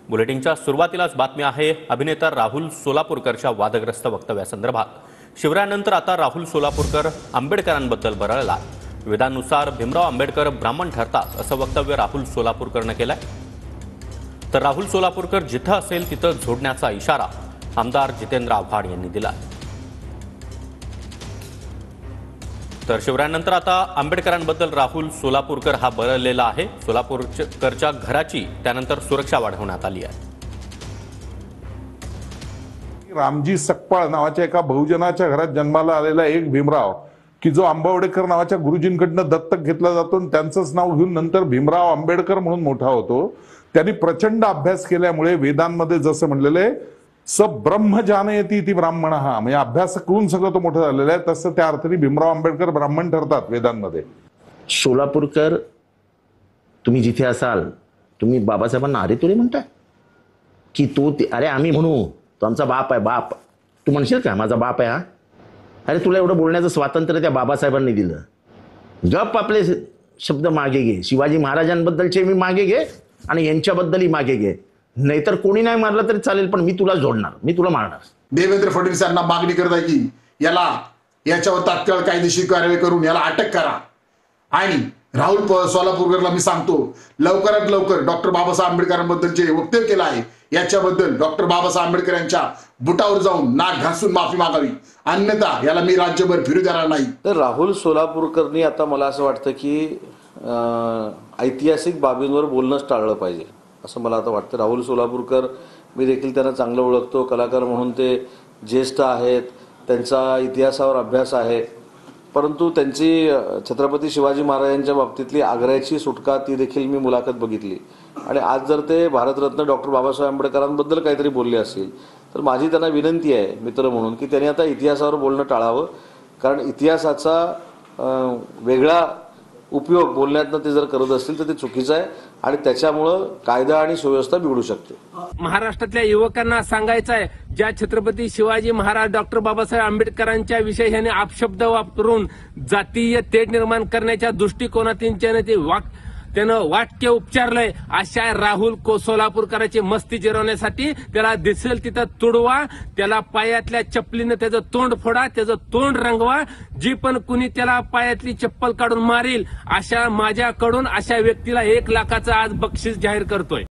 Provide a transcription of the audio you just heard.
बुलेटिनच्या सुरुवातीलाच बातमी आहे अभिनेता राहुल सोलापूरकरच्या वादग्रस्त वक्तव्यासंदर्भात। शिवरायानंतर आता राहुल सोलापूरकर आंबेडकरांबद्दल बरळला। वेदानुसार भीमराव आंबेडकर ब्राह्मण ठरतात असं वक्तव्य राहुल सोलापूरकरने केलंय। तर राहुल सोलापूरकर जिथं असेल तिथं झोडण्याचा इशारा आमदार जितेंद्र आव्हाड यांनी दिला। तर शिवरायानंतर आता आंबेडकरांबद्दल राहुल सोलापूरकर हा बरळलेला आहे। सोलापूरकरच्या घराची त्यानंतर सुरक्षा वाढवण्यात आली आहे। रामजी सकपाळ नावाच्या एका बहुजनाच्या घरात जन्माला आलेला एक भीमराव की जो आंबावडेकर नावाच्या गुरुजींकडनं दत्तक घेतला जातो आणि त्यांचंच नाव घेऊन नंतर भीमराव आंबेडकर म्हणून मोठा होतो। त्यांनी प्रचंड अभ्यास केल्यामुळे वेदांमध्ये जसं म्हणलेलं आहे स ब्रह्म जानयती ती ब्राह्मण, हा म्हणजे अभ्यास करून सगळं तो मोठं झालेला आहे। तसं त्या अर्थाने भीमराव आंबेडकर ब्राह्मण ठरतात वेदांमध्ये। सोलापूरकर तुम्ही जिथे असाल तुम्ही बाबासाहेबांना अरे तुरे म्हणताय की तो अरे आम्ही म्हणू तो आमचा बाप आहे, बाप तू म्हणशील का माझा बाप आहे हा? अरे तुला एवढं बोलण्याचं स्वातंत्र्य त्या बाबासाहेबांनी दिलं। गप आपले शब्द मागे घे, शिवाजी महाराजांबद्दलचे मी मागे घे आणि यांच्याबद्दलही मागे घे, नाहीतर कोणी नाही मारलं तरी चालेल पण मी तुला जोडणार, मी तुला मारणार। देवेंद्र फडणवीस यांना मागणी करत आहे की याच्यावर तात्काळ कायदेशीर कारवाई करून याला अटक करा। आणि राहुल सोलापूरकरला मी सांगतो लवकरात लवकर डॉक्टर बाबासाहेब आंबेडकरांबद्दलचे वक्तव्य केलं आहे याच्याबद्दल डॉक्टर बाबासाहेब आंबेडकर यांच्या बुटावर जाऊन नाक घासून माफी मागावी, अन्यथा याला मी राज्यभर फिरू देणार नाही। तर राहुल सोलापूरकरनी आता मला असं वाटतं की ऐतिहासिक बाबींवर बोलणंच टाळलं पाहिजे असं मला आता वाटतं। राहुल सोलापूरकर मी देखील त्यांना चांगलं ओळखतो, कलाकार म्हणून ते ज्येष्ठ आहेत, त्यांचा इतिहासावर अभ्यास आहे, परंतु त्यांची छत्रपती शिवाजी महाराजांच्या बाबतीतली आग्र्याची सुटका ती देखील मी मुलाखत बघितली। आणि आज जर ते भारतरत्न डॉक्टर बाबासाहेब आंबेडकरांबद्दल काहीतरी बोलले असतील तर माझी त्यांना विनंती आहे मित्र म्हणून की त्यांनी आता इतिहासावर बोलणं टाळावं, कारण इतिहासाचा वेगळा उपयोग बोलण्यातनं ते जर करत असतील तर ते चुकीचं आहे आणि त्याच्यामुळं कायदा आणि सुव्यवस्था बिघडू शकते। महाराष्ट्रातल्या युवकांना सांगायचं आहे ज्या छत्रपती शिवाजी महाराज डॉक्टर बाबासाहेब आंबेडकरांच्या विषयी यांनी अपशब्द वापरून जातीय तेढ निर्माण करण्याच्या दृष्टिकोनातून त्यानं वाक्य उपचारलंय अशा राहुल सोलापूरकरांची मस्ती जिरवण्यासाठी त्याला दिसेल तिथं तुडवा, त्याला पायातल्या चप्पलीनं त्याचं तोंड फोडा, त्याचं तोंड रंगवा। जी पण कुणी त्याला पायातली चप्पल काढून मारेल अशा माझ्याकडून अशा व्यक्तीला 1 लाखाचं आज बक्षीस जाहीर करतोय।